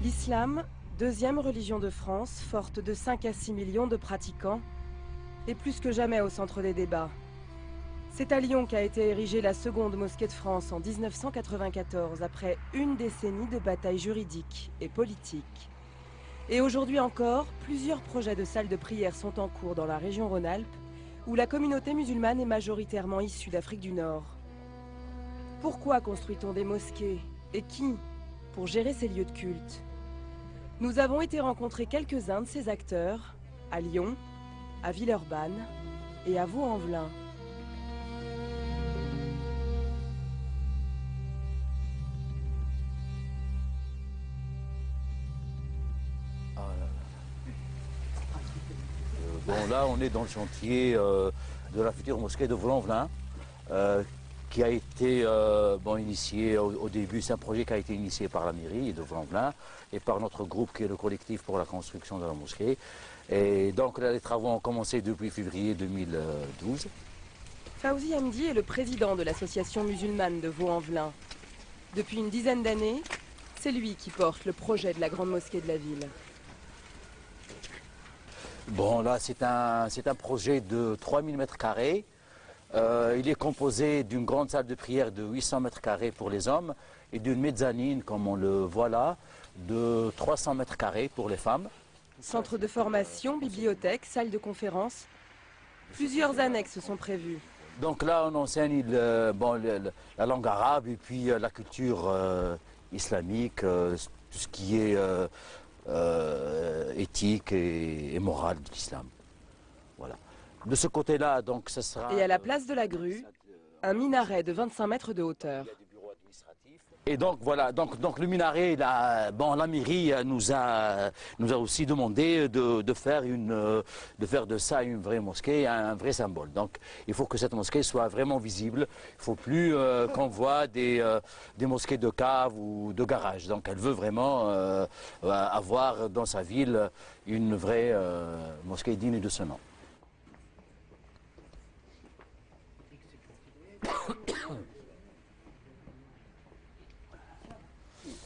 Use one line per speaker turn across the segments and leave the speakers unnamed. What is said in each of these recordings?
L'islam, deuxième religion de France, forte de 5 à 6 millions de pratiquants, est plus que jamais au centre des débats. C'est à Lyon qu'a été érigée la seconde mosquée de France en 1994, après une décennie de batailles juridiques et politiques. Et aujourd'hui encore, plusieurs projets de salles de prière sont en cours dans la région Rhône-Alpes, où la communauté musulmane est majoritairement issue d'Afrique du Nord. Pourquoi construit-on des mosquées? Et qui pour gérer ces lieux de culte? Nous avons été rencontrer quelques-uns de ces acteurs, à Lyon, à Villeurbanne et à Vaux-en-Velin.
Bon, là, on est dans le chantier de la future mosquée de Vaux-en-Velin, qui a été initié au début. C'est un projet qui a été initié par la mairie de Vaux-en-Velin et par notre groupe qui est le collectif pour la construction de la mosquée. Et donc là, les travaux ont commencé depuis février 2012.
Fawzi Hamdi est le président de l'association musulmane de Vaux-en-Velin. Depuis une dizaine d'années, c'est lui qui porte le projet de la grande mosquée de la ville.
Bon, là, c'est un projet de 3000 m². Il est composé d'une grande salle de prière de 800 m² pour les hommes et d'une mezzanine, comme on le voit là, de 300 m² pour les femmes.
Centre de formation, bibliothèque, salle de conférence, plusieurs annexes sont prévues.
Donc là, on enseigne la langue arabe et puis la culture islamique, tout ce qui est éthique et morale de l'islam. Voilà. De ce côté-là, donc, ce sera...
Et à la place de la grue, un minaret de 25 mètres de hauteur.
Et donc voilà, donc le minaret, la mairie nous a aussi demandé de faire de ça une vraie mosquée, un vrai symbole. Donc il faut que cette mosquée soit vraiment visible. Il ne faut plus qu'on voit des mosquées de cave ou de garage. Donc elle veut vraiment avoir dans sa ville une vraie mosquée digne de ce nom.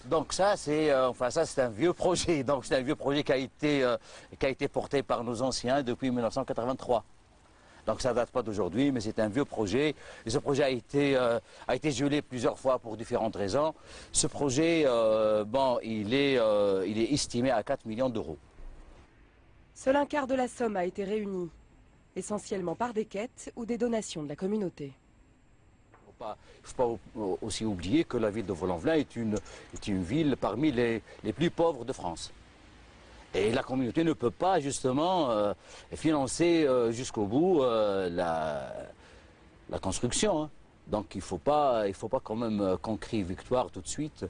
Donc ça c'est un vieux projet. Donc c'est un vieux projet qui a été porté par nos anciens depuis 1983. Donc ça ne date pas d'aujourd'hui, mais c'est un vieux projet. Et ce projet a été gelé plusieurs fois pour différentes raisons. Ce projet, il est estimé à 4 millions d'euros.
Seul un quart de la somme a été réuni, essentiellement par des quêtes ou des donations de la communauté.
Il ne faut pas aussi oublier que la ville de Vaux-en-Velin est une ville parmi les plus pauvres de France. Et la communauté ne peut pas justement financer jusqu'au bout la construction. Hein. Donc il ne faut pas quand même qu'on crie victoire tout de suite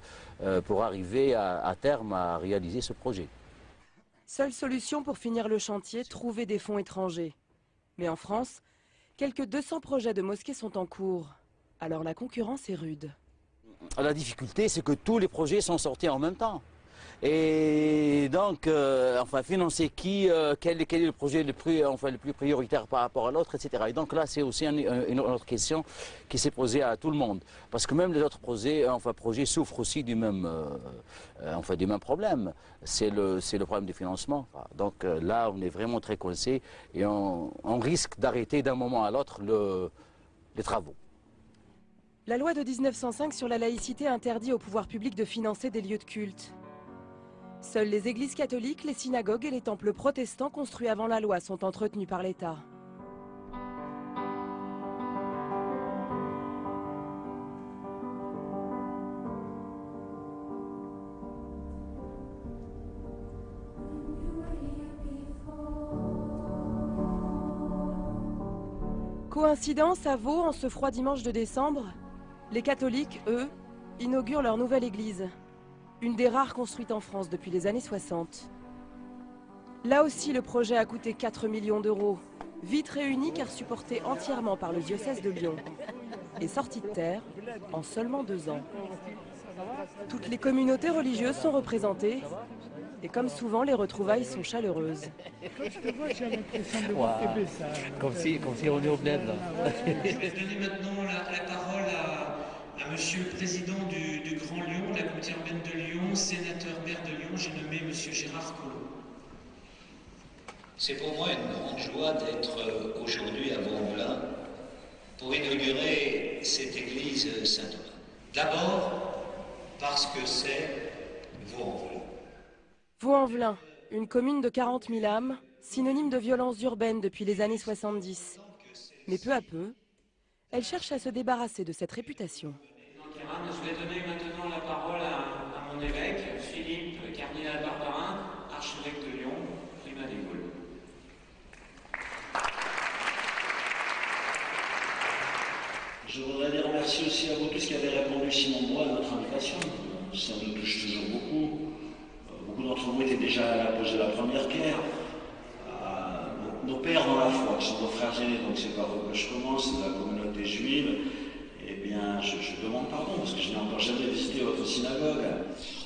pour arriver à terme à réaliser ce projet.
Seule solution pour finir le chantier, trouver des fonds étrangers. Mais en France, quelques 200 projets de mosquées sont en cours. Alors la concurrence est rude.
La difficulté, c'est que tous les projets sont sortis en même temps. Et donc, financer qui, quel est le projet le plus prioritaire par rapport à l'autre, etc. Et donc là, c'est aussi une autre question qui s'est posée à tout le monde. Parce que même les autres projets souffrent aussi du même problème. C'est le problème du financement. Donc là, on est vraiment très coincé et on risque d'arrêter d'un moment à l'autre les travaux.
La loi de 1905 sur la laïcité interdit au pouvoir public de financer des lieux de culte. Seules les églises catholiques, les synagogues et les temples protestants construits avant la loi sont entretenus par l'État. Coïncidence à Vaud en ce froid dimanche de décembre, les catholiques, eux, inaugurent leur nouvelle église. Une des rares construites en France depuis les années 60. Là aussi, le projet a coûté 4 millions d'euros, vite réuni car supporté entièrement par le diocèse de Lyon, et sorti de terre en seulement 2 ans. Toutes les communautés religieuses sont représentées, et comme souvent, les retrouvailles sont chaleureuses.
Wow. Comme si on est au bled là.
Je vais donner maintenant la parole à Monsieur le Président du Grand Lyon, la communauté urbaine de Lyon, sénateur maire de Lyon, Gérard Collot. C'est pour moi une grande joie d'être aujourd'hui à Vaux-en-Velin pour inaugurer cette église Saint-Thomas. D'abord, parce que c'est Vaux-en-Velin.
Vaux-en-Velin, une commune de 40 000 âmes, synonyme de violence urbaine depuis les années 70. Mais peu à peu, elle cherche à se débarrasser de cette réputation.
Je vais donner maintenant la parole à mon évêque, Philippe Cardinal Barbarin, archevêque de Lyon, primat des Gaules.
Je voudrais dire merci aussi à vous tous qui avez répondu si nombreux à notre invitation. Ça nous touche toujours beaucoup. Beaucoup d'entre vous étaient déjà là à poser la première pierre. Nos pères dans la foi, qui sont nos frères aînés, donc c'est par eux que je commence, c'est la communauté juive. Eh bien, je demande pardon parce que je n'ai encore jamais visité votre synagogue.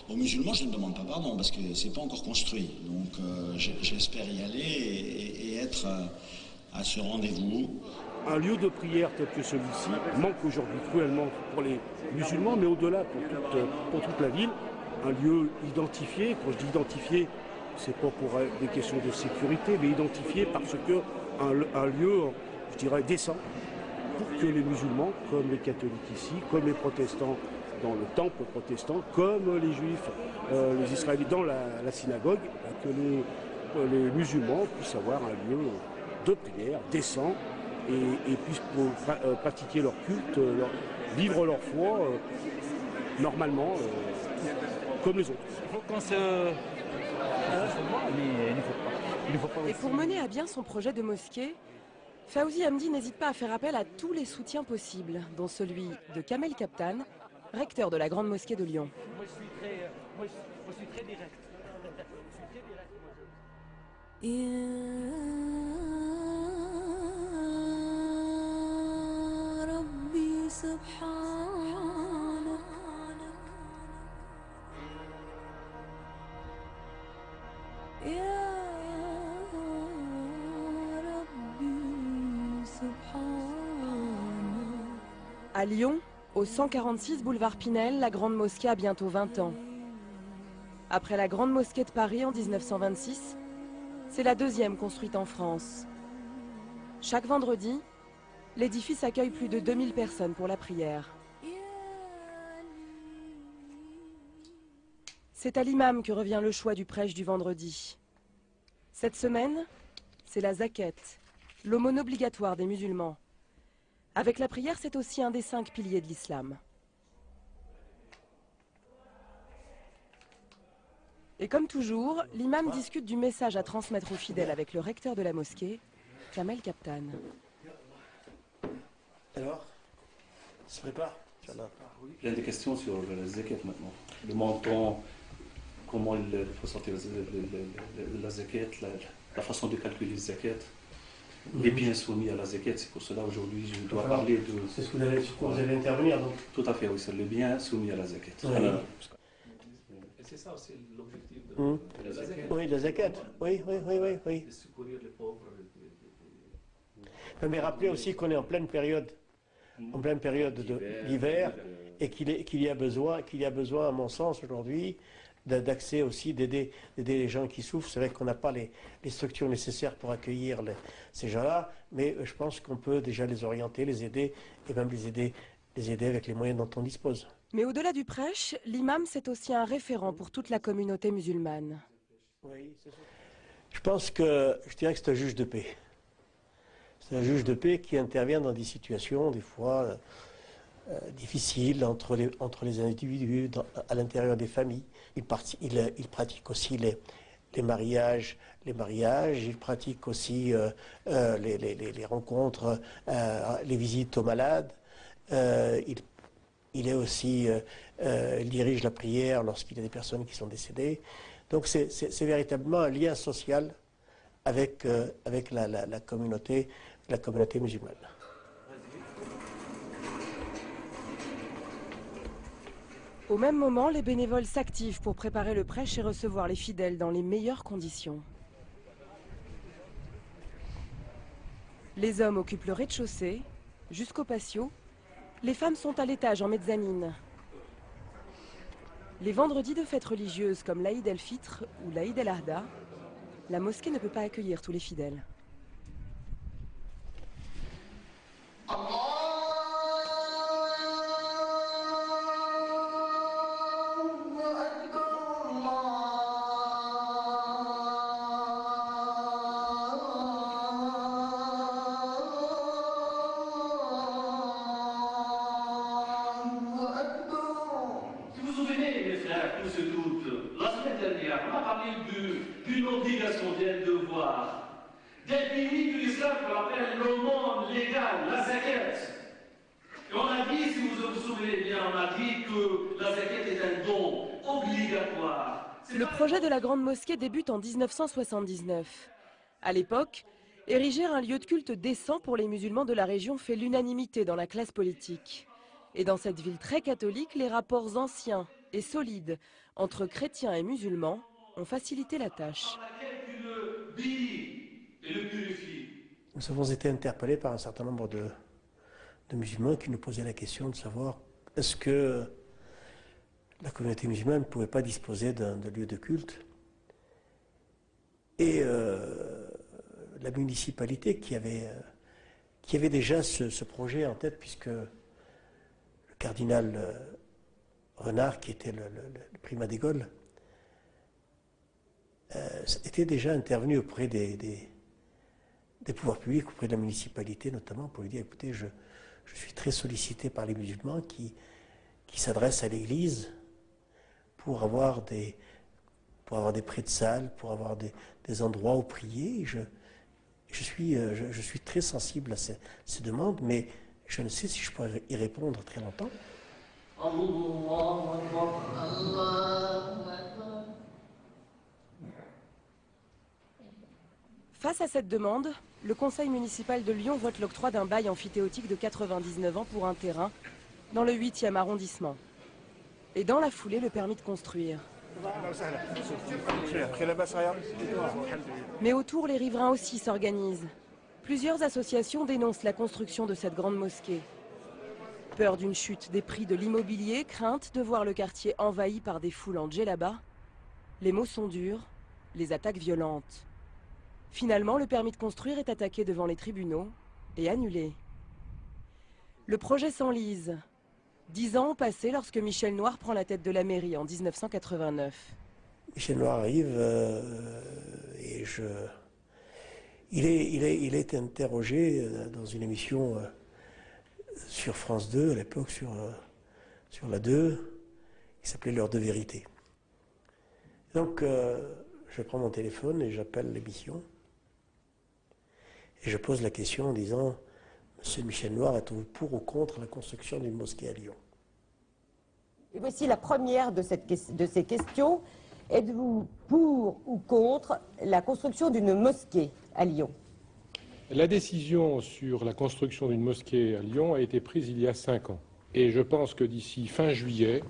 Aux musulmans, je ne demande pas pardon parce que c'est pas encore construit. Donc, j'espère y aller et être à ce rendez-vous.
Un lieu de prière tel que celui-ci manque aujourd'hui cruellement pour les musulmans, mais au-delà pour toute la ville. Un lieu identifié, quand je dis identifié, c'est pas pour des questions de sécurité, mais identifié parce que un lieu, je dirais, décent, pour que les musulmans, comme les catholiques ici, comme les protestants dans le temple protestant, comme les juifs, les israélites dans la synagogue, que les musulmans puissent avoir un lieu de prière décent et puissent pratiquer leur culte, vivre leur foi normalement, comme les autres.
Et pour mener à bien son projet de mosquée, Fawzi Hamdi n'hésite pas à faire appel à tous les soutiens possibles, dont celui de Kamel Kaptan, recteur de la Grande Mosquée de Lyon.
Moi je suis très direct.
À Lyon, au 146 boulevard Pinel, la Grande Mosquée a bientôt 20 ans. Après la Grande Mosquée de Paris en 1926, c'est la deuxième construite en France. Chaque vendredi, l'édifice accueille plus de 2000 personnes pour la prière. C'est à l'imam que revient le choix du prêche du vendredi. Cette semaine, c'est la zakat, l'aumône obligatoire des musulmans. Avec la prière, c'est aussi un des 5 piliers de l'islam. Et comme toujours, l'imam discute du message à transmettre aux fidèles avec le recteur de la mosquée, Kamel Kaptan.
Alors, ça se prépare?
Plein de questions sur la zakat maintenant. Le montant, comment il faut sortir la zakat, la façon de calculer la zakat. Les biens soumis à la zakat, c'est pour cela aujourd'hui je dois parler de...
C'est ce que vous allez intervenir donc.
Tout à fait, oui, c'est le bien soumis à la zakat.
Oui.
Et c'est ça aussi l'objectif
de
la zakat.
Oui, la zakat. Oui.
De secourir les pauvres.
Mais rappelez aussi qu'on est en pleine période d'hiver et qu'il y a besoin, à mon sens aujourd'hui, d'accès aussi, d'aider les gens qui souffrent. C'est vrai qu'on n'a pas les structures nécessaires pour accueillir ces gens-là, mais je pense qu'on peut déjà les orienter, les aider, et même les aider avec les moyens dont on dispose.
Mais au-delà du prêche, l'imam, c'est aussi un référent pour toute la communauté musulmane.
Oui, je dirais que c'est un juge de paix. C'est un juge de paix qui intervient dans des situations, des fois, difficiles entre les individus, à l'intérieur des familles. Il pratique aussi les mariages, il pratique aussi les rencontres, les visites aux malades. Il dirige la prière lorsqu'il y a des personnes qui sont décédées. Donc c'est véritablement un lien social avec la communauté musulmane.
Au même moment, les bénévoles s'activent pour préparer le prêche et recevoir les fidèles dans les meilleures conditions. Les hommes occupent le rez-de-chaussée, jusqu'au patio. Les femmes sont à l'étage en mezzanine. Les vendredis de fêtes religieuses comme l'Aïd el-Fitr ou l'Aïd el-Adha, la mosquée ne peut pas accueillir tous les fidèles.
D'une obligation, d'un devoir, d'un pays de l'islam qu'on appelle l'aumône légale, la zakat. Et on a dit, si vous vous souvenez bien, on a dit que la zakat est un don obligatoire.
Le projet de la Grande Mosquée débute en 1979. À l'époque, ériger un lieu de culte décent pour les musulmans de la région fait l'unanimité dans la classe politique. Et dans cette ville très catholique, les rapports anciens et solides entre chrétiens et musulmans ont facilité la tâche.
Nous avons été interpellés par un certain nombre de musulmans qui nous posaient la question de savoir est-ce que la communauté musulmane ne pouvait pas disposer d'un lieu de culte. Et la municipalité qui avait déjà ce projet en tête, puisque le cardinal Renard, qui était le primat des Gaules, était déjà intervenu auprès des pouvoirs publics, auprès de la municipalité notamment, pour lui dire écoutez, je suis très sollicité par les musulmans qui s'adressent à l'église pour avoir des prêts de salles, pour avoir des endroits où prier. Je suis très sensible à ces demandes, mais je ne sais si je pourrais y répondre très longtemps.
Face à cette demande, le conseil municipal de Lyon vote l'octroi d'un bail amphithéotique de 99 ans pour un terrain dans le 8e arrondissement. Et dans la foulée, le permis de construire. Mais autour, les riverains aussi s'organisent. Plusieurs associations dénoncent la construction de cette grande mosquée. Peur d'une chute des prix de l'immobilier, crainte de voir le quartier envahi par des foules en djellaba. Les mots sont durs, les attaques violentes. Finalement, le permis de construire est attaqué devant les tribunaux et annulé. Le projet s'enlise. 10 ans ont passé lorsque Michel Noir prend la tête de la mairie en 1989.
Michel Noir arrive et il est interrogé dans une émission sur France 2, à l'époque sur la 2, qui s'appelait L'heure de vérité. Donc je prends mon téléphone et j'appelle l'émission. Et je pose la question en disant « Monsieur Michel Noir, êtes-vous pour ou contre la construction d'une mosquée à Lyon ?»
Et voici la première de ces questions. Êtes-vous pour ou contre la construction d'une mosquée à Lyon?
La décision sur la construction d'une mosquée à Lyon a été prise il y a 5 ans. Et je pense que d'ici fin juillet,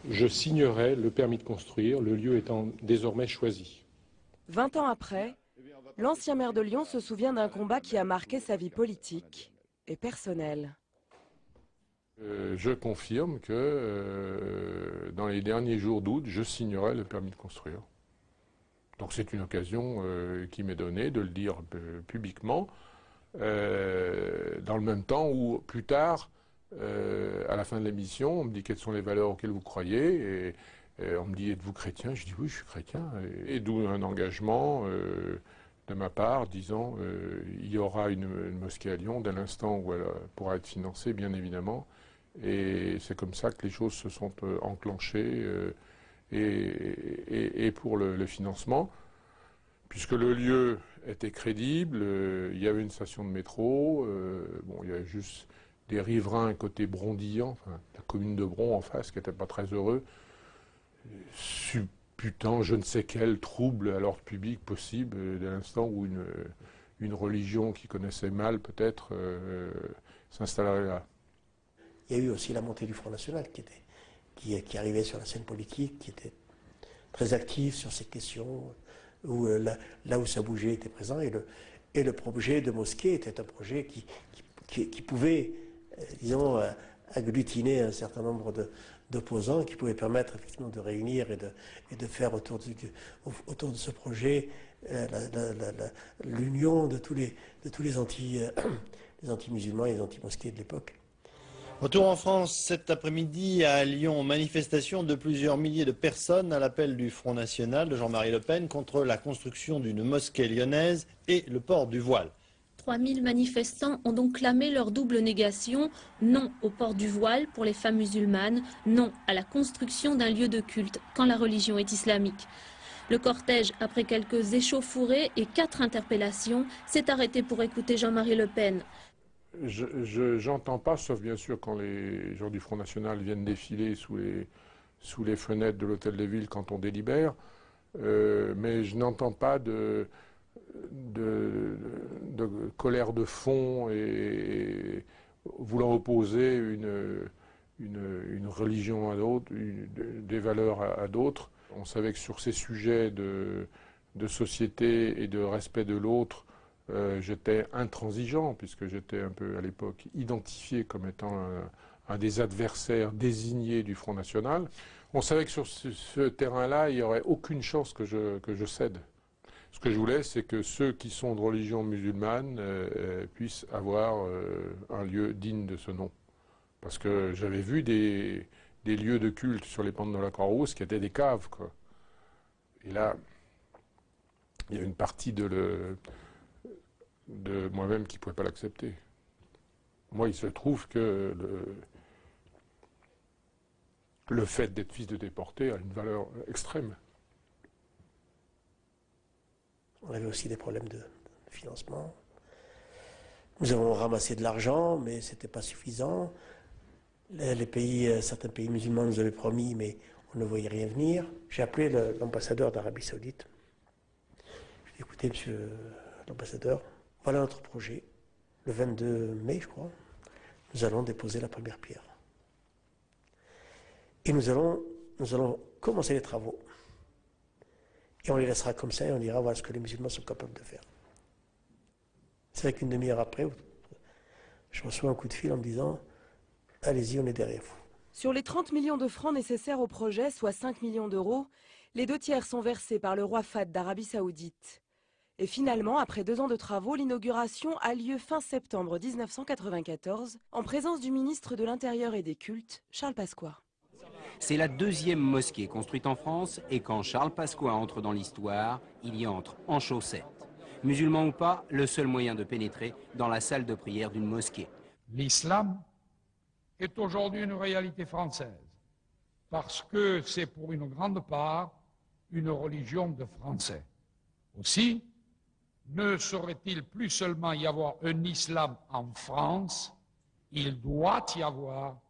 je signerai le permis de construire, le lieu étant désormais choisi.
20 ans après, l'ancien maire de Lyon se souvient d'un combat qui a marqué sa vie politique et personnelle.
Je confirme que dans les derniers jours d'août, je signerai le permis de construire. Donc c'est une occasion qui m'est donnée de le dire publiquement, dans le même temps où plus tard, à la fin de l'émission, on me dit quelles sont les valeurs auxquelles vous croyez, et on me dit êtes-vous chrétien? Je dis oui, je suis chrétien, et d'où un engagement de ma part disant il y aura une mosquée à Lyon dès l'instant où elle pourra être financée, bien évidemment, et c'est comme ça que les choses se sont enclenchées et pour le financement, puisque le lieu était crédible, il y avait une station de métro, bon, il y avait juste des riverains côté Brondillant, enfin, la commune de Bron en face, qui n'étaient pas très heureux, supputant je ne sais quel trouble à l'ordre public possible, dès l'instant où une religion qui connaissait mal peut-être s'installerait là.
Il y a eu aussi la montée du Front National qui arrivait sur la scène politique, qui était très actif sur ces questions, où là où ça bougeait était présent, et le projet de mosquée était un projet qui pouvait, disons, agglutiner un certain nombre d'opposants qui pouvaient permettre effectivement de réunir et de faire autour de ce projet l'union de tous les anti-musulmans et les anti-mosquées de l'époque.
Retour en France cet après-midi à Lyon, manifestation de plusieurs milliers de personnes à l'appel du Front National de Jean-Marie Le Pen contre la construction d'une mosquée lyonnaise et le port du voile.
3000 manifestants ont donc clamé leur double négation, non au port du voile pour les femmes musulmanes, non à la construction d'un lieu de culte quand la religion est islamique. Le cortège, après quelques échauffourées et 4 interpellations, s'est arrêté pour écouter Jean-Marie Le Pen.
J'entends pas, sauf bien sûr quand les gens du Front National viennent défiler sous les fenêtres de l'Hôtel de Ville quand on délibère, mais je n'entends pas de colère de fond et voulant opposer une religion à d'autres, des valeurs à d'autres. On savait que sur ces sujets de société et de respect de l'autre, j'étais intransigeant, puisque j'étais un peu à l'époque identifié comme étant un des adversaires désignés du Front National. On savait que sur ce terrain-là, il n'y aurait aucune chance que je cède. Ce que je voulais, c'est que ceux qui sont de religion musulmane puissent avoir un lieu digne de ce nom. Parce que j'avais vu des lieux de culte sur les pentes de la Croix-Rousse qui étaient des caves, quoi. Et là, il y a une partie de moi-même qui ne pouvait pas l'accepter. Moi, il se trouve que le fait d'être fils de déporté a une valeur extrême.
On avait aussi des problèmes de financement. Nous avons ramassé de l'argent, mais ce n'était pas suffisant. Certains pays musulmans nous avaient promis, mais on ne voyait rien venir. J'ai appelé l'ambassadeur d'Arabie Saoudite. Je lui ai dit, écoutez, monsieur l'ambassadeur, voilà notre projet. Le 22 mai, je crois, nous allons déposer la première pierre. Et nous allons commencer les travaux. Et on les laissera comme ça et on dira voilà ce que les musulmans sont capables de faire. C'est vrai qu'une demi-heure après, je reçois un coup de fil en me disant allez-y, on est derrière vous.
Sur les 30 millions de francs nécessaires au projet, soit 5 millions d'euros, les 2 tiers sont versés par le roi Fahd d'Arabie Saoudite. Et finalement, après 2 ans de travaux, l'inauguration a lieu fin septembre 1994, en présence du ministre de l'Intérieur et des Cultes, Charles Pasqua.
C'est la 2e mosquée construite en France et quand Charles Pasqua entre dans l'histoire, il y entre en chaussettes. Musulman ou pas, le seul moyen de pénétrer dans la salle de prière d'une mosquée.
L'islam est aujourd'hui une réalité française parce que c'est pour une grande part une religion de Français. Aussi, ne saurait-il plus seulement y avoir un islam en France, il doit y avoir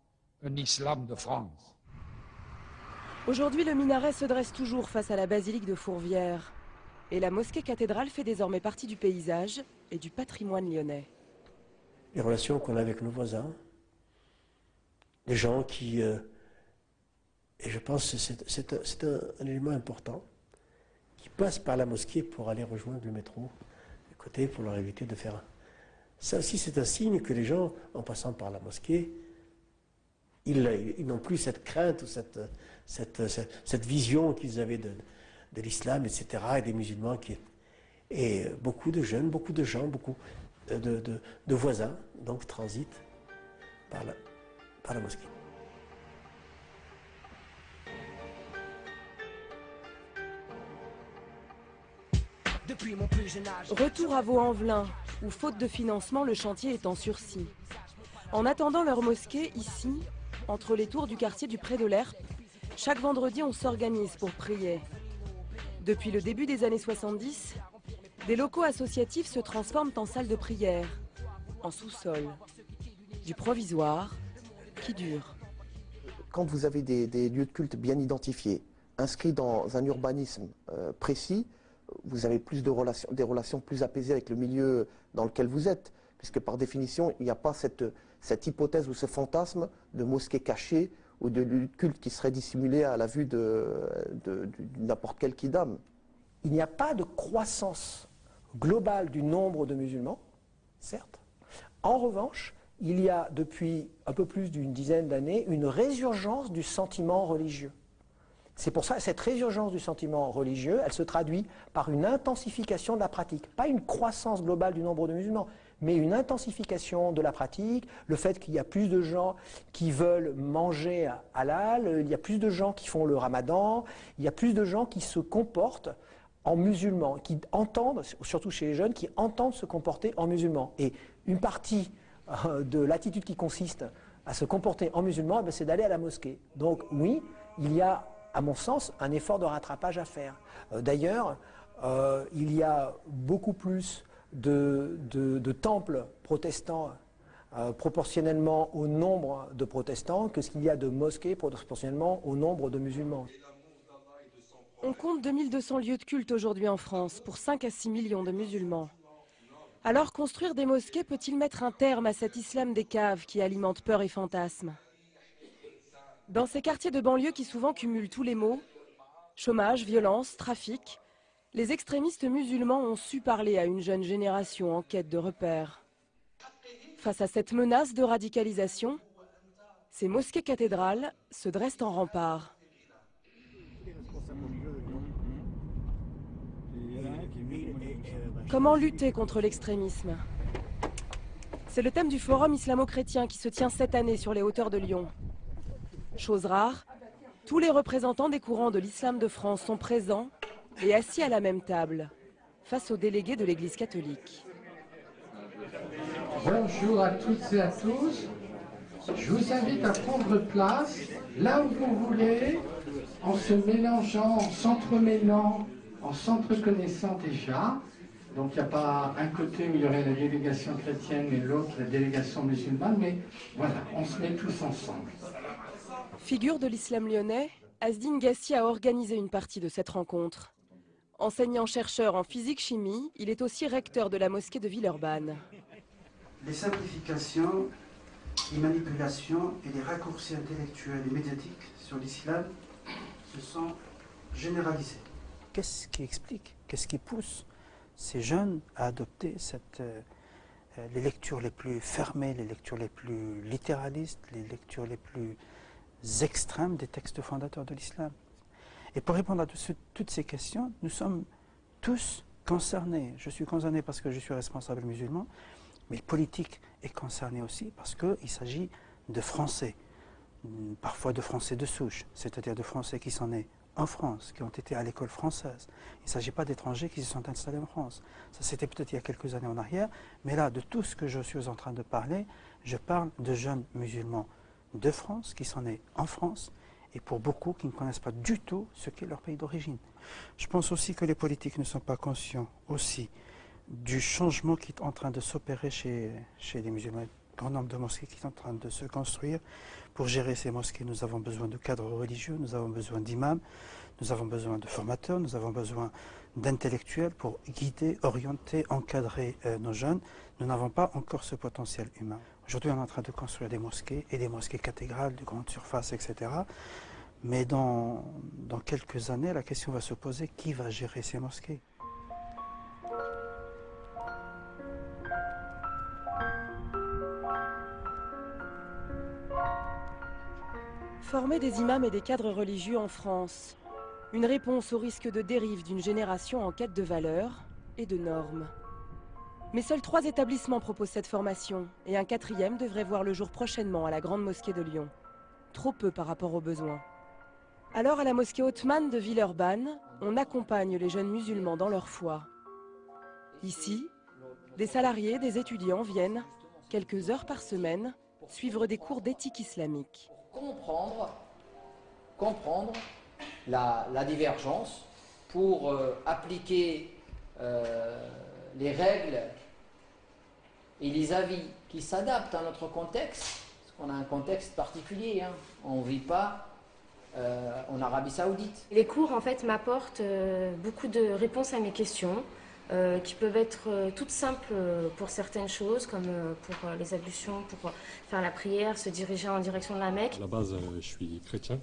un islam de France.
Aujourd'hui, le minaret se dresse toujours face à la basilique de Fourvière. Et la mosquée cathédrale fait désormais partie du paysage et du patrimoine lyonnais.
Les relations qu'on a avec nos voisins, les gens qui... et je pense que c'est un élément important, qui passent par la mosquée pour aller rejoindre le métro, à côté, pour leur éviter de faire... Ça aussi, c'est un signe que les gens, en passant par la mosquée, ils n'ont plus cette crainte ou cette vision qu'ils avaient de l'islam, etc., et des musulmans. Et beaucoup de jeunes, beaucoup de gens, beaucoup de voisins, donc transitent par la mosquée.
Retour à Vaux-en-Velin, où faute de financement, le chantier est en sursis. En attendant leur mosquée, ici, entre les tours du quartier du Pré de l'Herpe, chaque vendredi on s'organise pour prier. Depuis le début des années 70, des locaux associatifs se transforment en salles de prière, en sous-sol, du provisoire qui dure.
Quand vous avez des lieux de culte bien identifiés, inscrits dans un urbanisme précis, vous avez des relations plus apaisées avec le milieu dans lequel vous êtes, puisque par définition, il n'y a pas cette hypothèse ou ce fantasme de mosquée cachée ou de lieu de culte qui serait dissimulé à la vue de n'importe quel kidam.
Il n'y a pas de croissance globale du nombre de musulmans, certes. En revanche, il y a depuis un peu plus d'une dizaine d'années une résurgence du sentiment religieux. C'est pour ça que cette résurgence du sentiment religieux, elle se traduit par une intensification de la pratique. Pas une croissance globale du nombre de musulmans, mais une intensification de la pratique, le fait qu'il y a plus de gens qui veulent manger halal, il y a plus de gens qui font le ramadan, il y a plus de gens qui se comportent en musulmans, qui entendent, surtout chez les jeunes, qui entendent se comporter en musulmans. Et une partie de l'attitude qui consiste à se comporter en musulman, c'est d'aller à la mosquée. Donc oui, il y a, à mon sens, un effort de rattrapage à faire. D'ailleurs, il y a beaucoup plus de temples protestants proportionnellement au nombre de protestants que ce qu'il y a de mosquées proportionnellement au nombre de musulmans.
On compte 2200 lieux de culte aujourd'hui en France pour 5 à 6 millions de musulmans. Alors construire des mosquées peut-il mettre un terme à cet islam des caves qui alimente peur et fantasmes? Dans ces quartiers de banlieue qui souvent cumulent tous les maux, chômage, violence, trafic, les extrémistes musulmans ont su parler à une jeune génération en quête de repères. Face à cette menace de radicalisation, ces mosquées cathédrales se dressent en rempart. Comment lutter contre l'extrémisme? C'est le thème du forum islamo-chrétien qui se tient cette année sur les hauteurs de Lyon. Chose rare, tous les représentants des courants de l'islam de France sont présents et assis à la même table, face aux délégués de l'Église catholique.
Bonjour à toutes et à tous. Je vous invite à prendre place là où vous voulez, en se mélangeant, en s'entremêlant, en s'entreconnaissant déjà. Donc il n'y a pas un côté où il y aurait la délégation chrétienne et l'autre la délégation musulmane, mais voilà, on se met tous ensemble.
Figure de l'islam lyonnais, Asdine Gassi a organisé une partie de cette rencontre. Enseignant-chercheur en physique-chimie, il est aussi recteur de la mosquée de Villeurbanne.
Les simplifications, les manipulations et les raccourcis intellectuels et médiatiques sur l'islam se sont généralisés.
Qu'est-ce qui explique, qu'est-ce qui pousse ces jeunes à adopter les lectures les plus fermées, les lectures les plus littéralistes, les lectures les plus extrêmes des textes fondateurs de l'islam? Et pour répondre à toutes ces questions, nous sommes tous concernés. Je suis concerné parce que je suis responsable musulman, mais le politique est concerné aussi parce qu'il s'agit de Français, parfois de Français de souche, c'est-à-dire de Français qui sont nés en France, qui ont été à l'école française. Il ne s'agit pas d'étrangers qui se sont installés en France. Ça, c'était peut-être il y a quelques années en arrière, mais là, de tout ce que je suis en train de parler, je parle de jeunes musulmans de France, qui sont nés en France, et pour beaucoup qui ne connaissent pas du tout ce qu'est leur pays d'origine. Je pense aussi que les politiques ne sont pas conscients aussi du changement qui est en train de s'opérer chez les musulmans. Un grand nombre de mosquées qui sont en train de se construire. Pour gérer ces mosquées, nous avons besoin de cadres religieux, nous avons besoin d'imams, nous avons besoin de formateurs, nous avons besoin d'intellectuels pour guider, orienter, encadrer nos jeunes. Nous n'avons pas encore ce potentiel humain. Aujourd'hui, on est en train de construire des mosquées, et des mosquées cathédrales, de grande surface, etc. Mais dans quelques années, la question va se poser, qui va gérer ces mosquées ?
Former des imams et des cadres religieux en France. Une réponse au risque de dérive d'une génération en quête de valeurs et de normes. Mais seuls 3 établissements proposent cette formation et un 4e devrait voir le jour prochainement à la Grande Mosquée de Lyon. Trop peu par rapport aux besoins. Alors à la mosquée Hautemann de Villeurbanne, on accompagne les jeunes musulmans dans leur foi. Ici, des salariés, des étudiants viennent, quelques heures par semaine, suivre des cours d'éthique islamique.
Comprendre la divergence pour appliquer les règles et les avis qui s'adaptent à notre contexte, parce qu'on a un contexte particulier, hein. On ne vit pas en Arabie Saoudite.
Les cours en fait m'apportent beaucoup de réponses à mes questions, qui peuvent être toutes simples pour certaines choses, comme pour les ablutions, pour faire la prière, se diriger en direction de la Mecque.
À la base, je suis chrétien.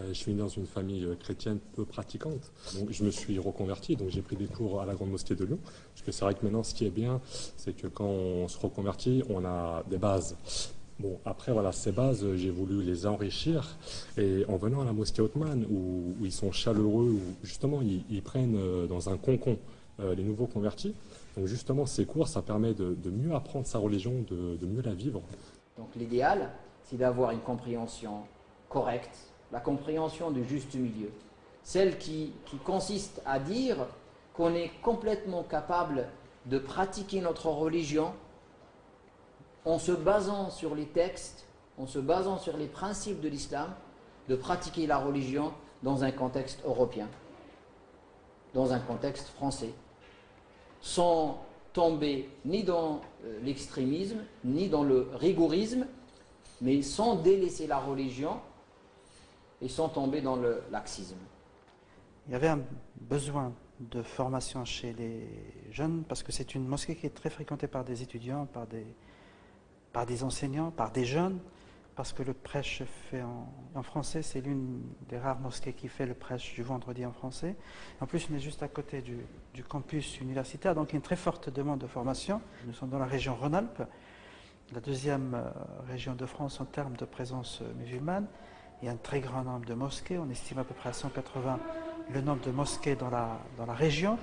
Je suis né dans une famille chrétienne peu pratiquante. Donc je me suis reconverti, donc j'ai pris des cours à la Grande Mosquée de Lyon. Parce que c'est vrai que maintenant, ce qui est bien, c'est que quand on se reconvertit, on a des bases. Bon, après, voilà, ces bases, j'ai voulu les enrichir. Et en venant à la mosquée ottomane, où ils sont chaleureux, où justement, ils prennent dans un cocon les nouveaux convertis. Donc justement, ces cours, ça permet de mieux apprendre sa religion, de mieux la vivre.
Donc l'idéal, c'est d'avoir une compréhension correcte, la compréhension du juste milieu. Celle qui consiste à dire qu'on est complètement capable de pratiquer notre religion en se basant sur les textes, en se basant sur les principes de l'islam, de pratiquer la religion dans un contexte européen, dans un contexte français, sans tomber ni dans l'extrémisme, ni dans le rigorisme, mais sans délaisser la religion et sans tomber dans le laxisme.
Il y avait un besoin de formation chez les jeunes, parce que c'est une mosquée qui est très fréquentée par des étudiants, par des enseignants, par des jeunes, parce que le prêche fait en français, c'est l'une des rares mosquées qui fait le prêche du vendredi en français. En plus, on est juste à côté du campus universitaire, donc il y a une très forte demande de formation. Nous sommes dans la région Rhône-Alpes, la deuxième région de France en termes de présence musulmane. Il y a un très grand nombre de mosquées, on estime à peu près à 180 le nombre de mosquées dans la région.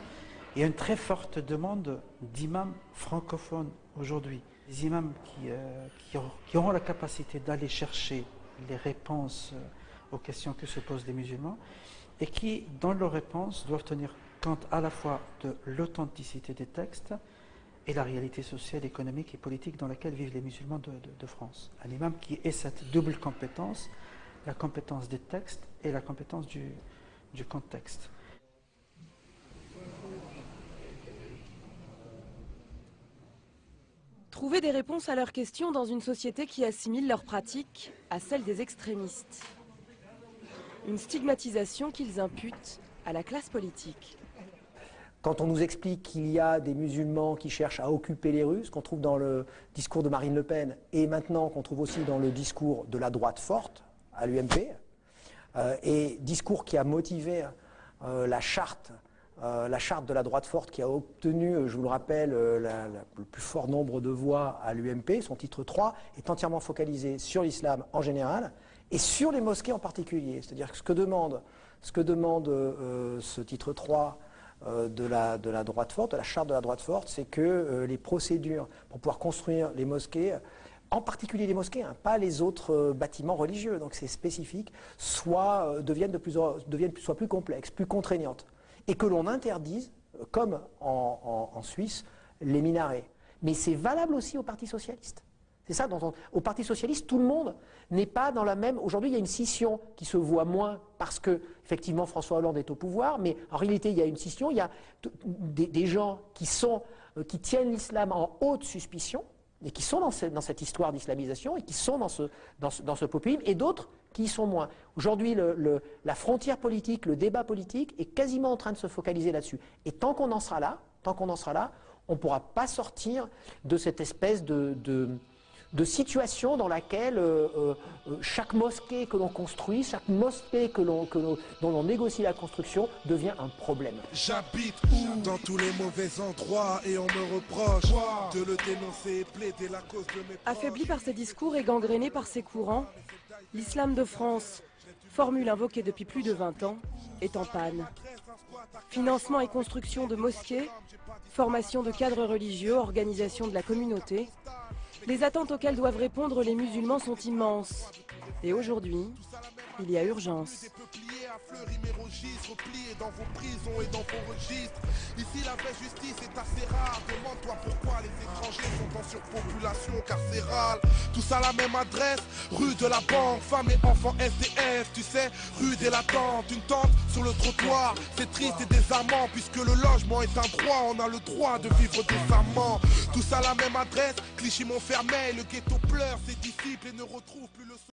Il y a une très forte demande d'imams francophones aujourd'hui. Des imams qui auront la capacité d'aller chercher les réponses aux questions que se posent les musulmans et qui, dans leurs réponses, doivent tenir compte à la fois de l'authenticité des textes et la réalité sociale, économique et politique dans laquelle vivent les musulmans de France. Un imam qui ait cette double compétence, la compétence des textes et la compétence du contexte.
Trouver des réponses à leurs questions dans une société qui assimile leurs pratiques à celles des extrémistes. Une stigmatisation qu'ils imputent à la classe politique.
Quand on nous explique qu'il y a des musulmans qui cherchent à occuper les rues, ce qu'on trouve dans le discours de Marine Le Pen, et maintenant qu'on trouve aussi dans le discours de la droite forte, à l'UMP, et discours qui a motivé la charte de la droite forte qui a obtenu, je vous le rappelle, le plus fort nombre de voix à l'UMP, son titre 3, est entièrement focalisé sur l'islam en général et sur les mosquées en particulier. C'est-à-dire que ce que demande ce titre 3 de la droite forte, de la charte de la droite forte, c'est que les procédures pour pouvoir construire les mosquées, en particulier les mosquées, pas les autres bâtiments religieux, donc c'est spécifique, soient plus complexes, plus contraignantes. Et que l'on interdise, comme en Suisse, les minarets. Mais c'est valable aussi au Parti socialiste. C'est ça, au Parti socialiste, tout le monde n'est pas dans la même... Aujourd'hui, il y a une scission qui se voit moins parce que, effectivement, François Hollande est au pouvoir, mais en réalité, il y a une scission, il y a des gens qui tiennent l'islam en haute suspicion, et qui sont dans cette histoire d'islamisation, et qui sont dans ce populisme, et d'autres qui y sont moins. Aujourd'hui, la frontière politique, le débat politique est quasiment en train de se focaliser là-dessus. Et tant qu'on en sera là, on ne pourra pas sortir de cette espèce de situation dans laquelle chaque mosquée que l'on construit, chaque mosquée dont l'on négocie la construction devient un problème.
J'habite où? Dans tous les mauvais endroits et on me reproche de le dénoncer et plaider la cause de mes proches.
Affaibli par ses discours et gangréné par ses courants, l'islam de France, formule invoquée depuis plus de 20 ans, est en panne. Financement et construction de mosquées, formation de cadres religieux, organisation de la communauté. Les attentes auxquelles doivent répondre les musulmans sont immenses. Et aujourd'hui, il y a urgence.
Dans vos prisons et dans vos registres. Ici la vraie justice est assez rare. Demande-toi pourquoi les étrangers sont en surpopulation carcérale. Tous à la même adresse, rue de la Banque, femmes et enfants SDF. Tu sais, rue des Latentes, une tente sur le trottoir. C'est triste et désarmant puisque le logement est un droit. On a le droit de vivre décemment. Tous à la même adresse, Clichy-Montfermeil. Le ghetto pleure ses disciples et ne retrouve plus le